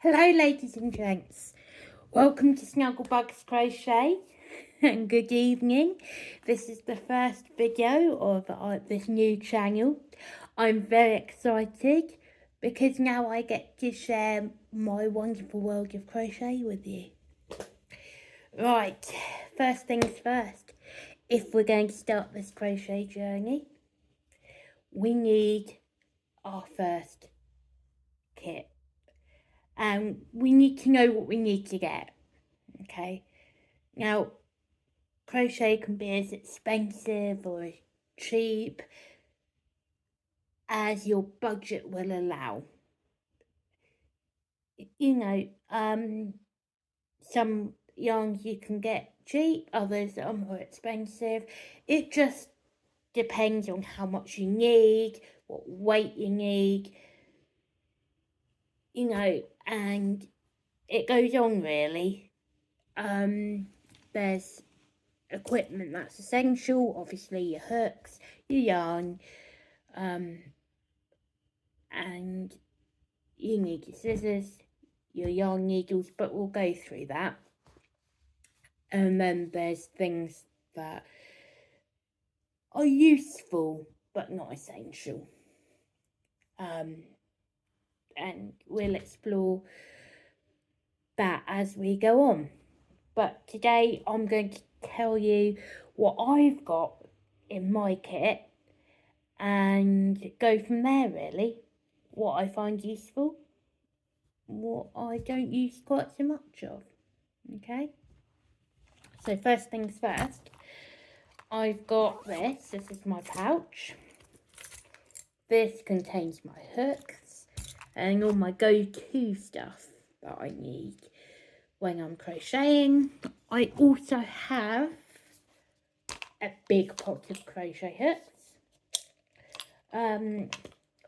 Hello ladies and gents, welcome to Snugglebugs Crochet and good evening. This is the first video of this new channel. I'm very excited because now I get to share my wonderful world of crochet with you. Right, first things first, if we're going to start this crochet journey, we need our first kit. And we need to know what we need to get, okay? Now, crochet can be as expensive or as cheap as your budget will allow. You know, some yarns you can get cheap, others are more expensive. It just depends on how much you need, what weight you need, you know, and it goes on really. There's equipment that's essential, obviously your hooks, your yarn, and you need your scissors, your yarn needles, but we'll go through that. And then there's things that are useful but not essential, and we'll explore that as we go on. But today I'm going to tell you what I've got in my kit and go from there really. What I find useful, what I don't use quite so much of, okay? So first things first, I've got this is my pouch. This contains my hooks and all my go-to stuff that I need when I'm crocheting. I also have a big pot of crochet hooks,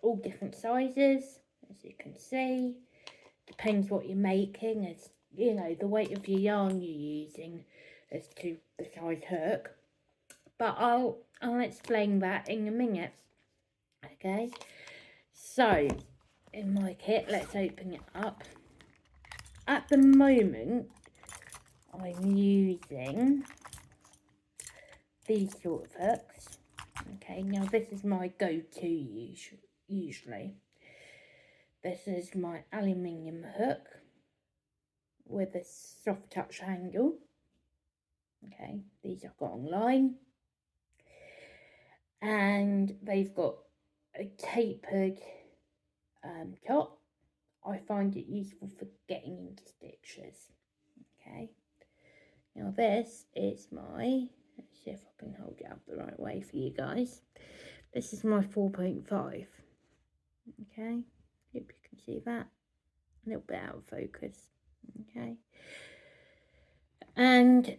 all different sizes, as you can see. Depends what you're making, as you know, the weight of your yarn you're using as to the size hook. But I'll explain that in a minute. Okay, so in my kit, let's open it up. At the moment, I'm using these sort of hooks. Okay, now this is my go-to usually. This is my aluminium hook with a soft touch handle. Okay, these I've got online. And they've got a tapered top. I find it useful for getting into stitches. Okay, now this is my, let's see if I can hold it up the right way for you guys. This is my 4.5. Okay, hope you can see that. A little bit out of focus. Okay, and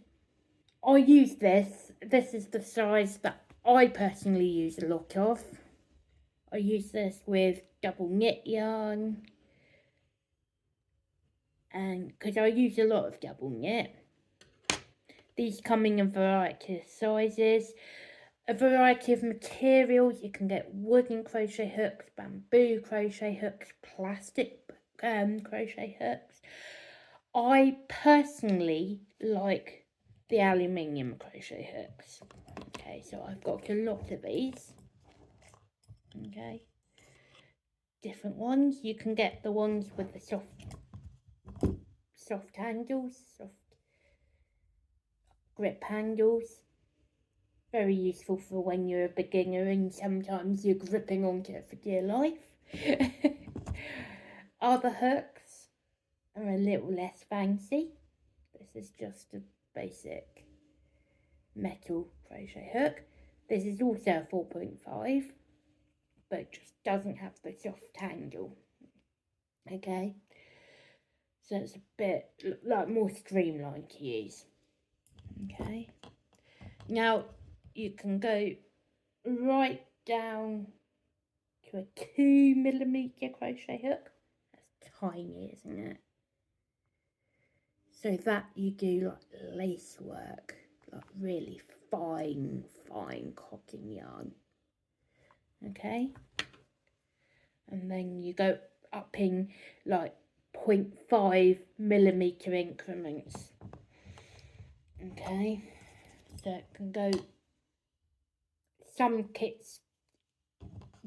I use this. This is the size that I personally use a lot of. I use this with double knit yarn, and because I use a lot of double knit. These come in a variety of sizes, a variety of materials. You can get wooden crochet hooks, bamboo crochet hooks, plastic crochet hooks. I personally like the aluminium crochet hooks. Okay, so I've got a lot of these. Okay, different ones. You can get the ones with the soft handles, soft grip handles. Very useful for when you're a beginner and sometimes you're gripping onto it for dear life. Other hooks are a little less fancy. This is just a basic metal crochet hook. This is also a 4.5, but it just doesn't have the soft handle. Okay, so it's a bit like more streamlined to use. Okay, now you can go right down to a 2mm crochet hook. That's tiny, isn't it? So that you do like lace work, like really fine cotton yarn. Okay, and then you go up in like 0.5mm increments. Okay, so it can go, some kits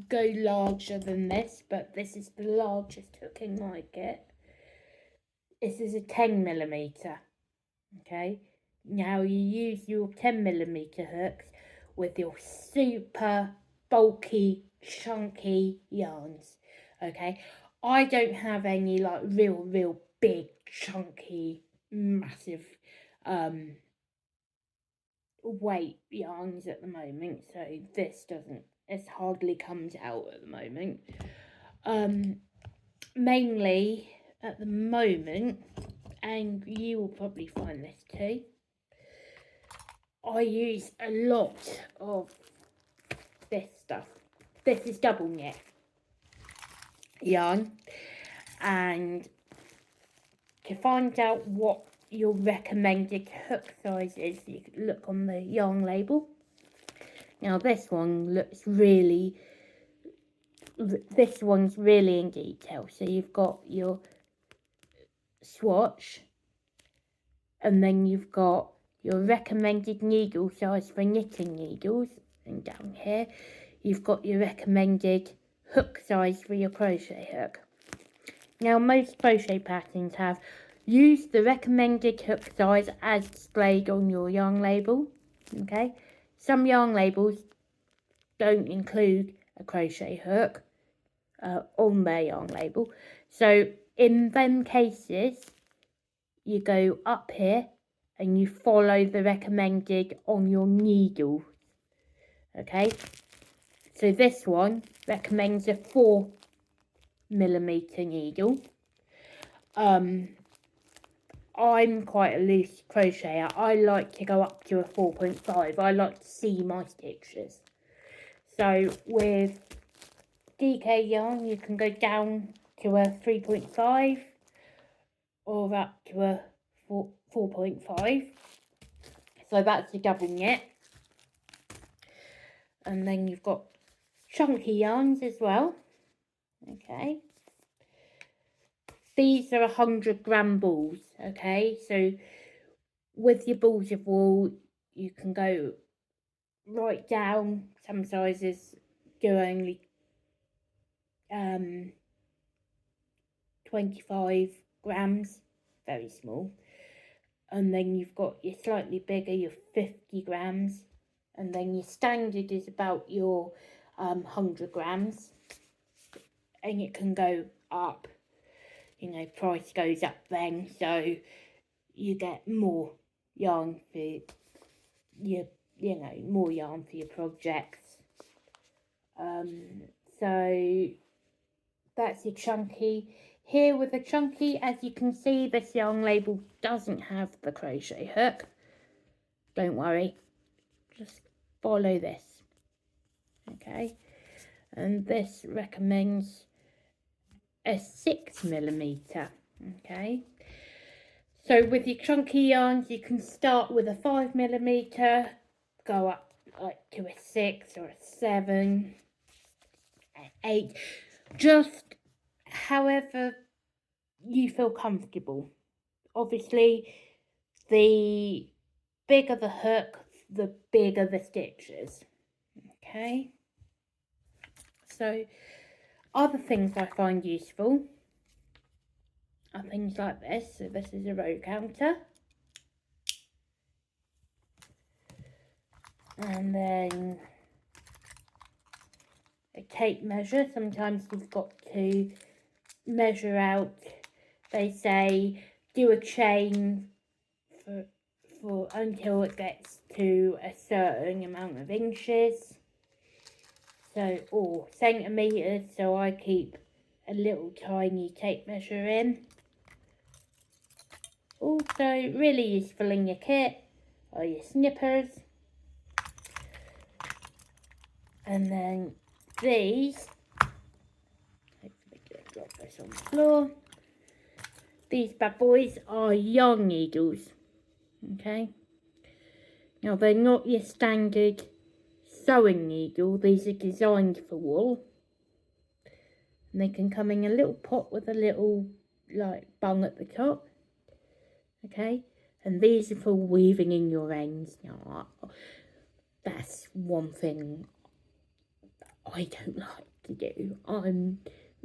go larger than this, but this is the largest hook in my kit. This is a 10mm. Okay, now you use your 10mm hooks with your super bulky, chunky yarns. Okay, I don't have any like real big, chunky, massive weight yarns at the moment, so this hardly comes out at the moment. Mainly at the moment, and you will probably find this too, I use a lot of this stuff. This is double knit yarn, and to find out what your recommended hook size is, you can look on the yarn label. Now this one's really in detail. So you've got your swatch, and then you've got your recommended needle size for knitting needles, and down here you've got your recommended hook size for your crochet hook. Now most crochet patterns have used the recommended hook size as displayed on your yarn label. Okay, some yarn labels don't include a crochet hook on their yarn label, so in them cases you go up here and you follow the recommended on your needle. Okay, so this one recommends a 4mm needle. I'm quite a loose crocheter. I like to go up to a 4.5. I like to see my stitches. So with DK yarn, you can go down to a 3.5 or up to a 4.5. So that's a double knit. And then you've got chunky yarns as well. Okay. These are 100-gram balls. Okay. So with your balls of wool, you can go right down. Some sizes do only 25 grams, very small. And then you've got your slightly bigger, your 50 grams. And then your standard is about your 100 grams. And it can go up, you know, price goes up then, so you get more yarn for your, more yarn for your projects. So that's your chunky. Here with the chunky, as you can see, this yarn label doesn't have the crochet hook. Don't worry, just follow this. Okay, and this recommends a 6mm. Okay, so with your chunky yarns, you can start with a 5mm, go up like to a 6 or a 7, an 8, just however you feel comfortable. Obviously, the bigger the hook, the bigger the stitches. Okay, so other things I find useful are things like this. So this is a row counter, and then a tape measure. Sometimes you've got to measure out, they say do a chain for until it gets to a certain amount of inches, so, or centimeters, so I keep a little tiny tape measure in. Also really useful in your kit are your snippers. And then these, hopefully don't drop this on the floor. These bad boys are yarn needles. Okay. Now they're not your standard sewing needle. These are designed for wool. And they can come in a little pot with a little like bung at the top, okay, and these are for weaving in your ends. Now, that's one thing I don't like to do. I'm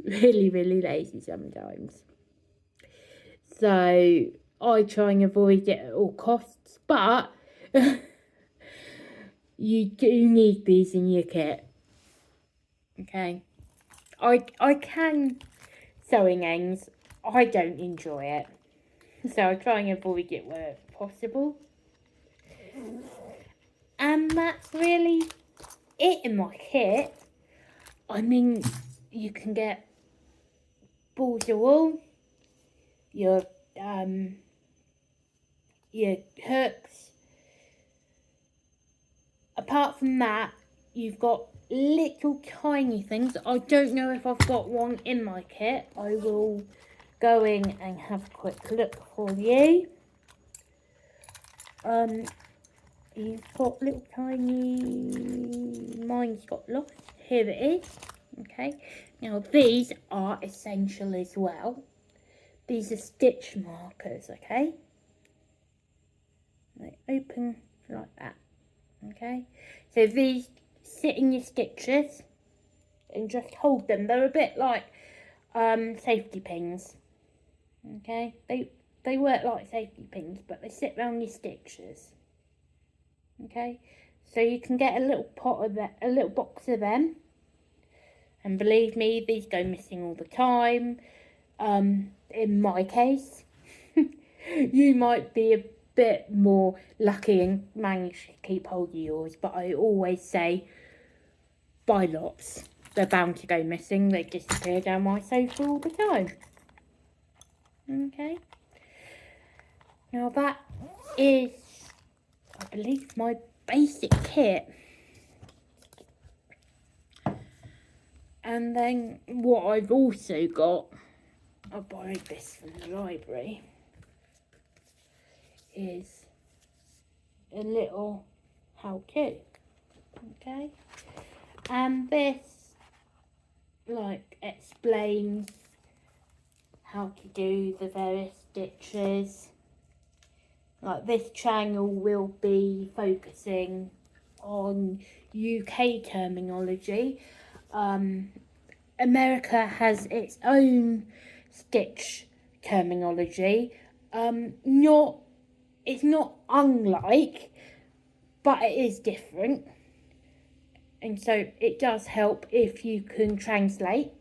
really, really lazy sometimes, so I try and avoid it at all costs, but you do need these in your kit, okay. I can sewing ends. I don't enjoy it, so I try and avoid it where possible. And that's really it in my kit. I mean, you can get balls of wool, your hooks. Apart from that, you've got little tiny things. I don't know if I've got one in my kit. I will go in and have a quick look for you. You've got little tiny, mine's got lost. Here it is. Okay, now these are essential as well. These are stitch markers, okay? They open like that, okay? So these sit in your stitches and just hold them. They're a bit like safety pins, okay? They work like safety pins, but they sit around your stitches, okay? So you can get a little pot of that, a little box of them. And believe me, these go missing all the time. In my case, you might be a bit more lucky and manage to keep hold of yours, but I always say buy lots. They're bound to go missing. They disappear down my sofa all the time. Okay. Now that is, I believe, my basic kit. And then what I've also got, I borrowed this from the library, is a little how-to, okay? And this, like, explains how to do the various stitches. Like, this channel will be focusing on UK terminology. America has its own stitch terminology. It's not unlike, but it is different. And so it does help if you can translate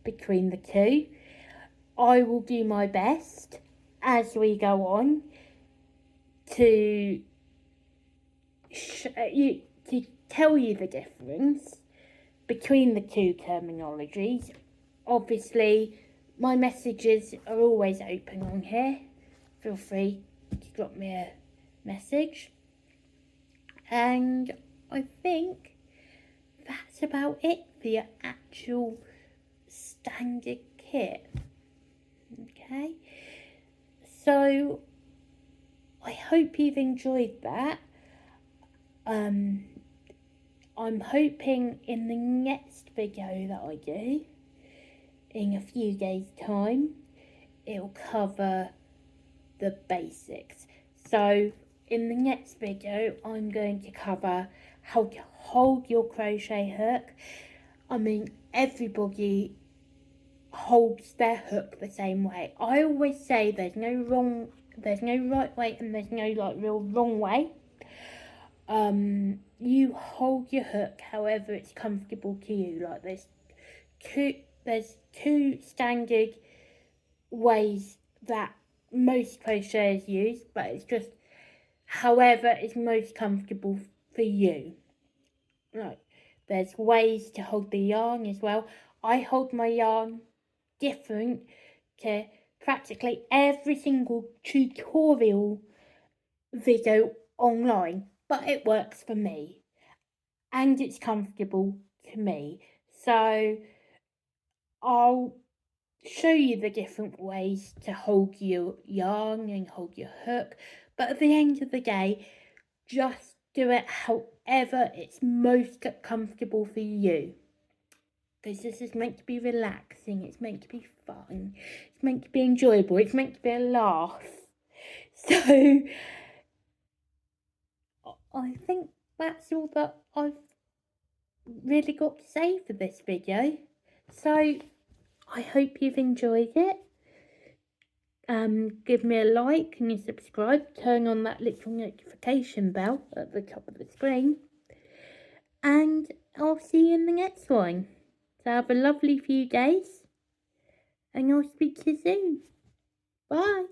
between the two. I will do my best as we go on to tell you the difference between the two terminologies. Obviously, my messages are always open on here. Feel free to drop me a message. And I think that's about it for your actual standard kit. Okay, so I hope you've enjoyed that. I'm hoping in the next video that I do, in a few days' time, it'll cover the basics. So in the next video, I'm going to cover how to hold your crochet hook. I mean, everybody holds their hook the same way. I always say there's no right way and there's no like real wrong way. You hold your hook however it's comfortable to you. Like there's two standard ways that most crocheters use, but it's just however is most comfortable for you. Like there's ways to hold the yarn as well. I hold my yarn different to practically every single tutorial video online, but it works for me and it's comfortable to me. So I'll show you the different ways to hold your yarn and hold your hook, but at the end of the day, just do it however it's most comfortable for you. because this is meant to be relaxing, it's meant to be fun, it's meant to be enjoyable, it's meant to be a laugh. So I think that's all that I've really got to say for this video. So I hope you've enjoyed it. Give me a like and you subscribe, turn on that little notification bell at the top of the screen, and I'll see you in the next one. So have a lovely few days, and I'll speak to you soon. Bye.